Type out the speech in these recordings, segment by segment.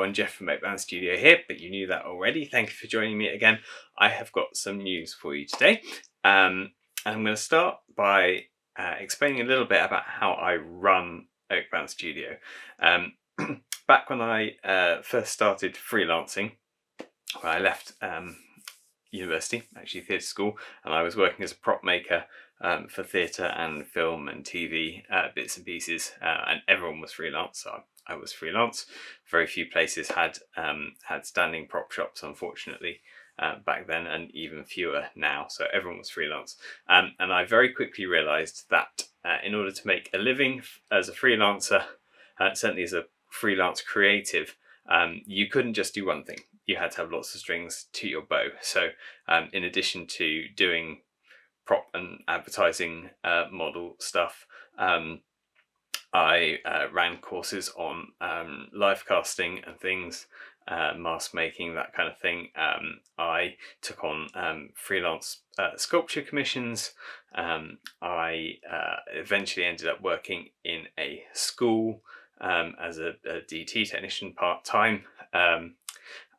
everyone, Jeff from Oakbound Studio here, but you knew that already. Thank you for joining me again. I have got some news for you today. I'm going to start by explaining a little bit about how I run Oakbound Studio. Back when I first started freelancing, when I left university, actually theatre school, and I was working as a prop maker for theatre and film and TV bits and pieces, and everyone was freelance, so I was freelance. Very few places had standing prop shops, unfortunately, back then, and even fewer now, so everyone was freelance. And I very quickly realised that in order to make a living as a freelancer, certainly as a freelance creative, you couldn't just do one thing. You had to have lots of strings to your bow. So in addition to doing prop and advertising model stuff, I ran courses on live casting and things, mask making, that kind of thing. I took on freelance sculpture commissions. I eventually ended up working in a school as a DT technician part-time.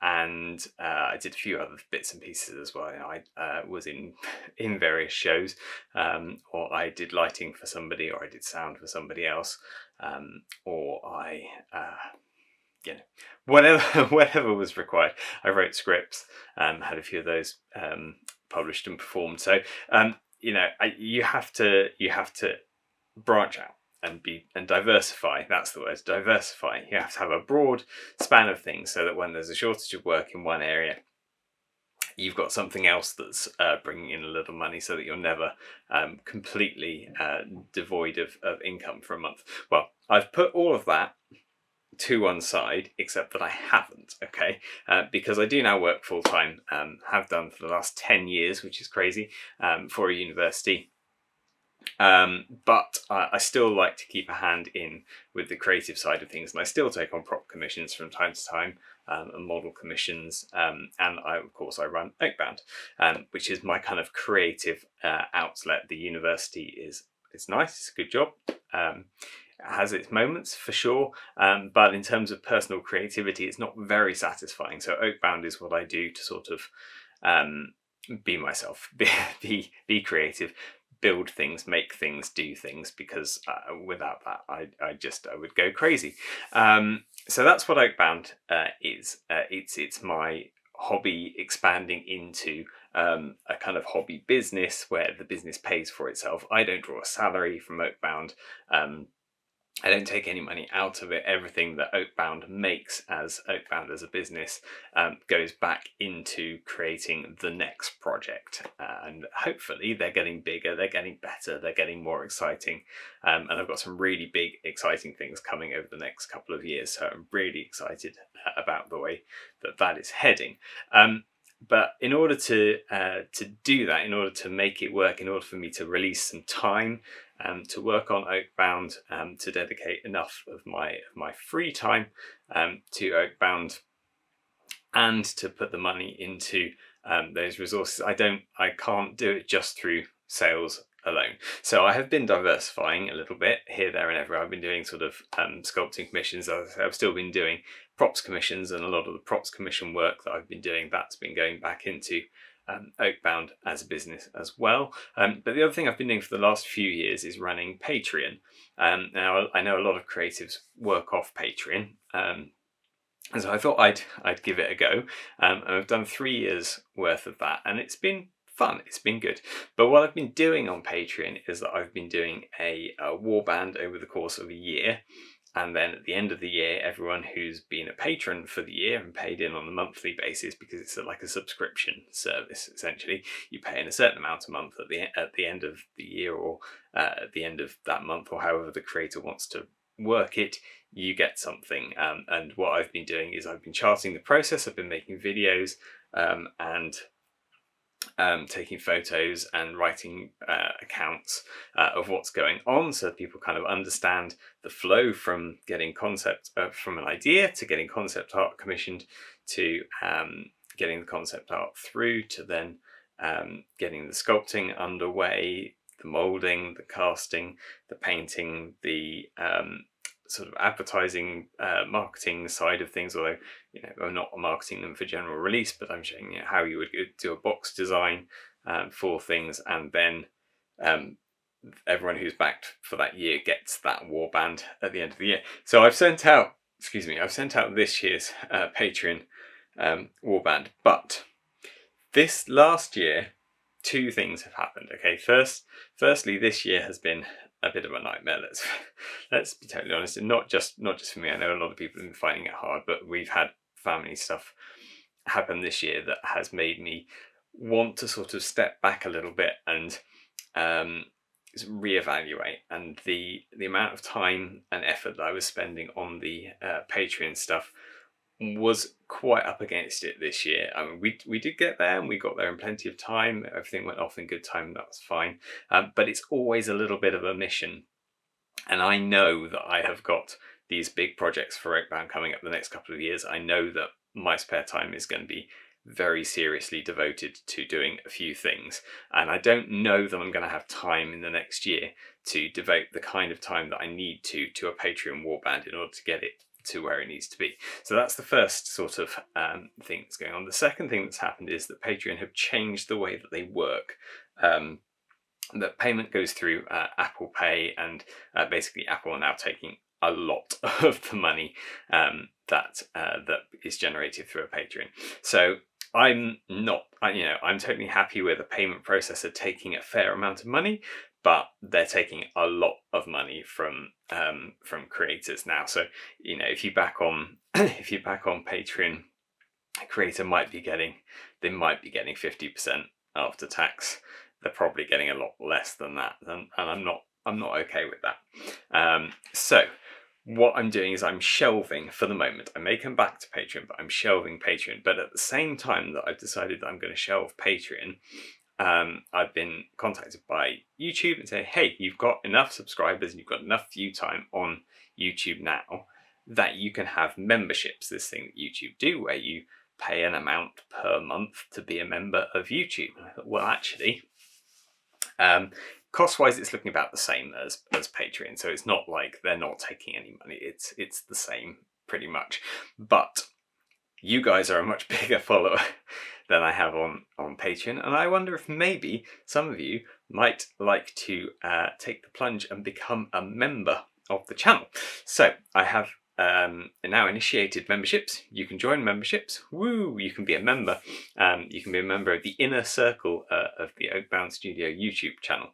And I did a few other bits and pieces as well. I was in various shows, or I did lighting for somebody, or I did sound for somebody else, or I, whatever was required. I wrote scripts, had a few of those published and performed. So you have to branch out and diversify. That's the word, diversify. You have to have a broad span of things so that when there's a shortage of work in one area, you've got something else that's bringing in a little money, so that you're never completely devoid of income for a month. Well, I've put all of that to one side, except that I haven't, okay? Because I do now work full-time, have done for the last 10 years, which is crazy, for a university. But I still like to keep a hand in with the creative side of things, and I still take on prop commissions from time to time, and model commissions, and of course I run Oakbound, which is my kind of creative outlet. The university is nice, it's a good job, it has its moments for sure, but in terms of personal creativity, it's not very satisfying. So Oakbound is what I do to sort of be myself, be creative, build things, make things, do things, because without that I would go crazy. So that's what Oakbound is. It's my hobby expanding into a kind of hobby business where the business pays for itself. I don't draw a salary from Oakbound. I don't take any money out of it. Everything that Oakbound makes as Oakbound as a business goes back into creating the next project. And hopefully they're getting bigger, they're getting better, they're getting more exciting. And I've got some really big, exciting things coming over the next couple of years. So I'm really excited about the way that is heading. But in order to do that, in order to make it work, in order for me to release some time to work on Oakbound, to dedicate enough of my free time to Oakbound, and to put the money into those resources, I can't do it just through sales alone. So I have been diversifying a little bit here, there, and everywhere. I've been doing sort of sculpting commissions. I've still been doing props commissions, and a lot of the props commission work that I've been doing, that's been going back into Oakbound as a business as well. But the other thing I've been doing for the last few years is running Patreon. Now I know a lot of creatives work off Patreon, and so I thought I'd give it a go. And I've done 3 years worth of that, and it's been fun, it's been good. But what I've been doing on Patreon is that I've been doing a warband over the course of a year. And then at the end of the year, everyone who's been a patron for the year and paid in on a monthly basis, because it's like a subscription service, essentially, you pay in a certain amount a month at the end of the year, or at the end of that month, or however the creator wants to work it, you get something. And what I've been doing is I've been charting the process. I've been making videos and taking photos and writing accounts of what's going on, so that people kind of understand the flow from getting concept from an idea to getting concept art commissioned, to getting the concept art through, to then getting the sculpting underway, the moulding, the casting, the painting, the sort of advertising, marketing side of things, although I'm not marketing them for general release, but I'm showing how you would do a box design for things, and then everyone who's backed for that year gets that warband at the end of the year. So I've sent out this year's Patreon warband, but this last year, two things have happened. Okay, firstly, this year has been a bit of a nightmare. Let's be totally honest, and not just for me. I know a lot of people have been finding it hard, but we've had family stuff happen this year that has made me want to sort of step back a little bit and reevaluate. And the amount of time and effort that I was spending on the Patreon stuff was quite up against it this year. I mean, we did get there, and we got there in plenty of time. Everything went off in good time. That was fine. But it's always a little bit of a mission. And I know that I have got these big projects for Oakbound coming up the next couple of years. I know that my spare time is going to be very seriously devoted to doing a few things. And I don't know that I'm going to have time in the next year to devote the kind of time that I need to a Patreon warband in order to get it to where it needs to be. So that's the first sort of thing that's going on. The second thing that's happened is that Patreon have changed the way that they work. That payment goes through Apple Pay, and basically Apple are now taking a lot of the money that is generated through a Patreon. So I'm totally happy with a payment processor taking a fair amount of money, but they're taking a lot of money from creators now. So if you back on Patreon, a creator might be getting 50% after tax. They're probably getting a lot less than that, and I'm not okay with that. So what I'm doing is I'm shelving for the moment. I may come back to Patreon, but I'm shelving Patreon. But at the same time that I've decided that I'm going to shelve Patreon, I've been contacted by YouTube and say, hey, you've got enough subscribers and you've got enough view time on YouTube now that you can have memberships. This thing that YouTube do where you pay an amount per month to be a member of YouTube. And I thought, well, actually, cost-wise, it's looking about the same as Patreon, so it's not like they're not taking any money. It's the same pretty much. But you guys are a much bigger follower than I have on Patreon, and I wonder if maybe some of you might like to take the plunge and become a member of the channel. So I have now initiated memberships. You can join memberships. Woo! You can be a member. You can be a member of the inner circle of the Oakbound Studio YouTube channel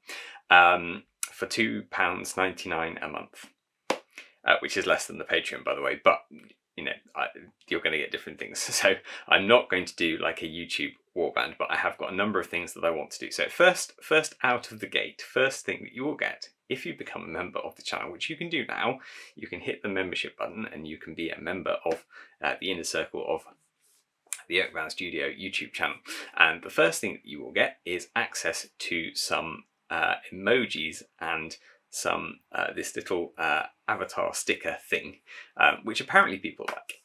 for £2.99 a month, which is less than the Patreon, by the way. But you're going to get different things. So I'm not going to do like a YouTube warband, but I have got a number of things that I want to do. So first out of the gate, first thing that you will get if you become a member of the channel, which you can do now, you can hit the membership button and you can be a member of the inner circle of the Oakbound Studio YouTube channel. And the first thing that you will get is access to some emojis and some this little avatar sticker thing, which apparently people like.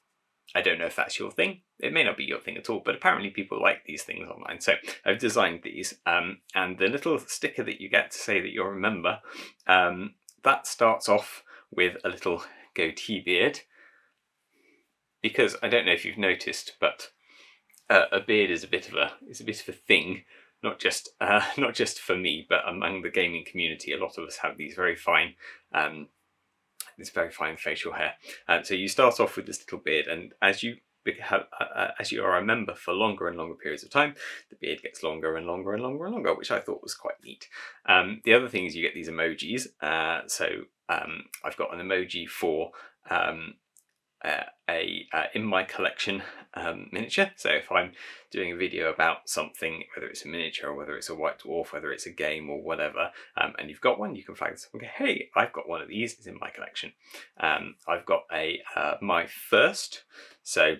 I don't know if that's your thing. It may not be your thing at all, but apparently people like these things online. So I've designed these, and the little sticker that you get to say that you're a member, that starts off with a little goatee beard. Because I don't know if you've noticed, but a beard is a bit of a thing. Not just for me, but among the gaming community, a lot of us have these very fine facial hair. So you start off with this little beard, and as you are a member for longer and longer periods of time, the beard gets longer and longer and longer and longer, which I thought was quite neat. The other thing is you get these emojis. So I've got an emoji for in my collection miniature. So if I'm doing a video about something, whether it's a miniature or whether it's a white dwarf, whether it's a game or whatever, and you've got one, you can flag this up and go, hey, I've got one of these, it's in my collection. I've got my first, so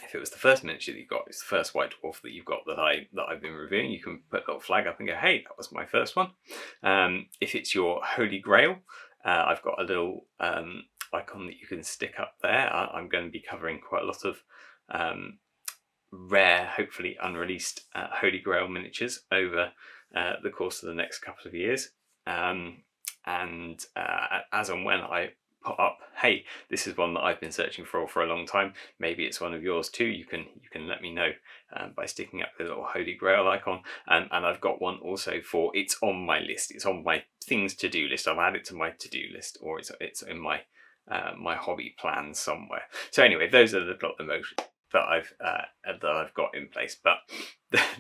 if it was the first miniature that you got, it's the first white dwarf that you've got that I've been reviewing, you can put a little flag up and go, hey, that was my first one. If it's your Holy Grail, I've got a little icon that you can stick up there. I'm going to be covering quite a lot of rare, hopefully unreleased Holy Grail miniatures over the course of the next couple of years. And as and when I put up, hey, this is one that I've been searching for a long time. Maybe it's one of yours too. You can let me know by sticking up the little Holy Grail icon. And I've got one also for, it's on my list. It's on my things to do list. I'll add it to my to do list, or it's in my my hobby plan somewhere. So anyway, those are the most that I've got in place. But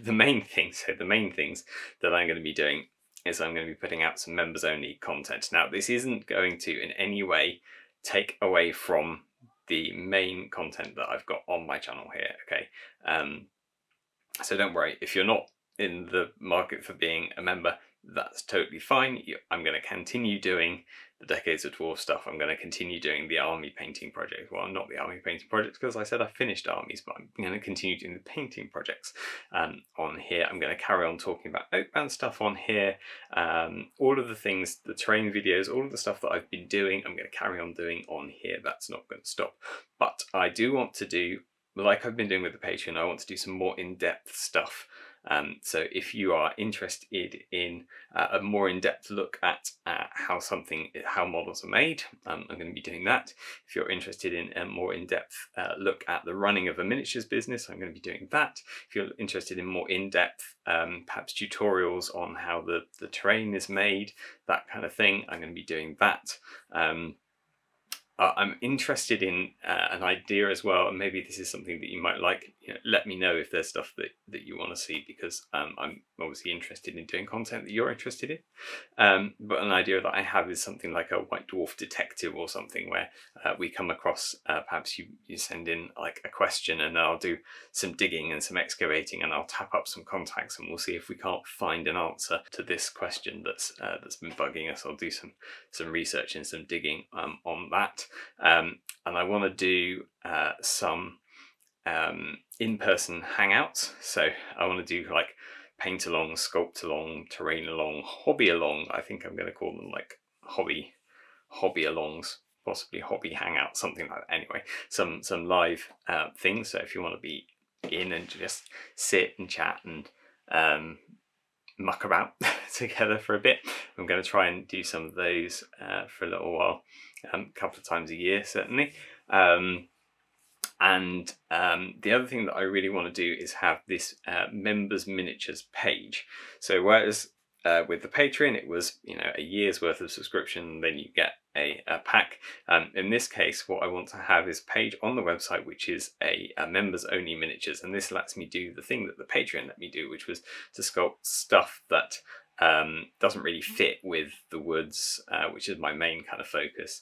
the main things that I'm going to be doing is I'm going to be putting out some members only content. Now, this isn't going to in any way take away from the main content that I've got on my channel here. Okay, so don't worry if you're not in the market for being a member. That's totally fine. I'm going to continue doing the Decades of Dwarf stuff. I'm going to continue doing the army painting project. Well, not the army painting projects because I said I finished armies, but I'm going to continue doing the painting projects on here. I'm going to carry on talking about Oakbound stuff on here. All of the things, the terrain videos, all of the stuff that I've been doing, I'm going to carry on doing on here. That's not going to stop. But I do want to do, like I've been doing with the Patreon, I want to do some more in-depth stuff. So if you are interested in a more in-depth look at how models are made, I'm going to be doing that. If you're interested in a more in-depth look at the running of a miniatures business, I'm going to be doing that. If you're interested in more in-depth perhaps tutorials on how the terrain is made, that kind of thing, I'm going to be doing that. I'm interested in an idea as well, and maybe this is something that you might like. Let me know if there's stuff that you want to see, because I'm obviously interested in doing content that you're interested in. But an idea that I have is something like a White Dwarf detective or something, where we come across, perhaps you send in like a question, and I'll do some digging and some excavating, and I'll tap up some contacts, and we'll see if we can't find an answer to this question that's been bugging us. I'll do some research and some digging on that. And I want to do some in-person hangouts. So I want to do like paint along, sculpt along, terrain along, hobby along. I think I'm going to call them like hobby alongs, possibly hobby hangout, something like that. Anyway, some live things. So if you want to be in and just sit and chat and muck about together for a bit, I'm going to try and do some of those for a little while, a couple of times a year certainly. And the other thing that I really want to do is have this members miniatures page. So whereas with the Patreon it was a year's worth of subscription, then you get a pack. In this case, what I want to have is a page on the website which is a members only miniatures, and this lets me do the thing that the Patreon let me do, which was to sculpt stuff that doesn't really fit with the woods, which is my main kind of focus.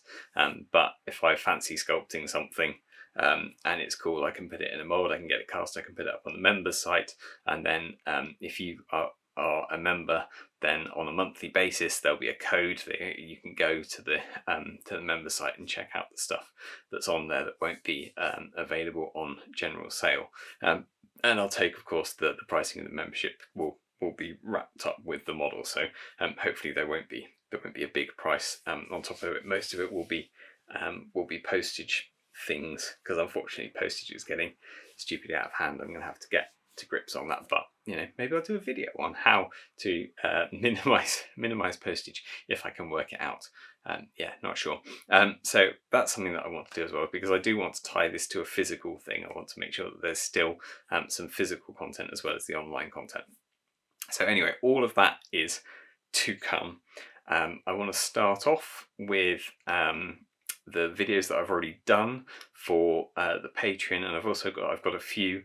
But if I fancy sculpting something and it's cool, I can put it in a mold, I can get it cast, I can put it up on the members site, and then if you are a member, then on a monthly basis there'll be a code that you can go to the member site and check out the stuff that's on there that won't be available on general sale. And I'll take, of course, the pricing of the membership will be wrapped up with the model, so hopefully there won't be a big price on top of it. Most of it will be postage things, because unfortunately postage is getting stupidly out of hand. I'm going to have to get to grips on that, but maybe I'll do a video on how to minimize postage if I can work it out. Yeah, not sure. So that's something that I want to do as well, because I do want to tie this to a physical thing. I want to make sure that there's still some physical content as well as the online content. So anyway, all of that is to come. I want to start off with the videos that I've already done for the Patreon, and I've got a few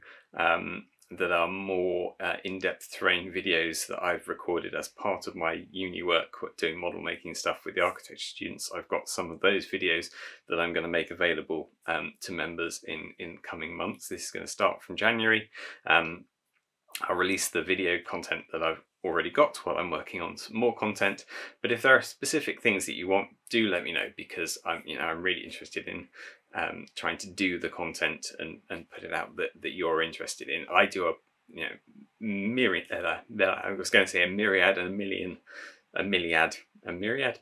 that are more in-depth terrain videos that I've recorded as part of my uni work doing model making stuff with the architecture students. I've got some of those videos that I'm going to make available to members in coming months. This is going to start from January. I'll release the video content that I've already got while I'm working on some more content. But if there are specific things that you want, do let me know, because I'm really interested in trying to do the content and put it out that you're interested in. I do a myriad, I was going to say a myriad and a million, a myriad a myriad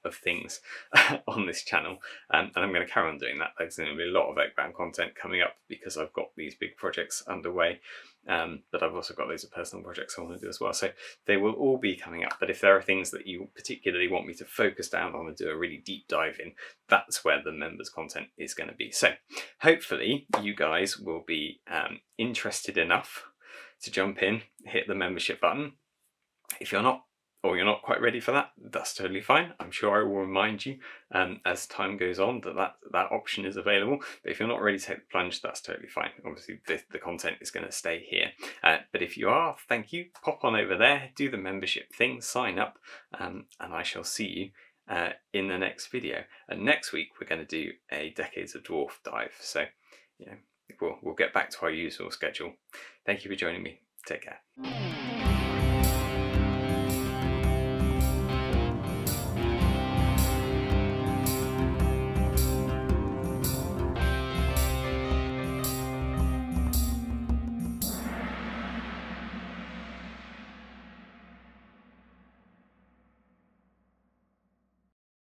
of things on this channel, and I'm going to carry on doing that. There's going to be a lot of Oakbound content coming up because I've got these big projects underway, but I've also got loads of personal projects I want to do as well, so they will all be coming up. But if there are things that you particularly want me to focus down on and do a really deep dive in, that's where the members content is going to be. So hopefully you guys will be interested enough to jump in, hit the membership button. If you're not, or you're not quite ready for that, that's totally fine. I'm sure I will remind you as time goes on that option is available. But if you're not ready to take the plunge, that's totally fine. Obviously, the content is going to stay here. But if you are, thank you. Pop on over there, do the membership thing, sign up, and I shall see you in the next video. And next week, we're going to do a Decades of Dwarf dive. So, you know, we'll get back to our usual schedule. Thank you for joining me. Take care.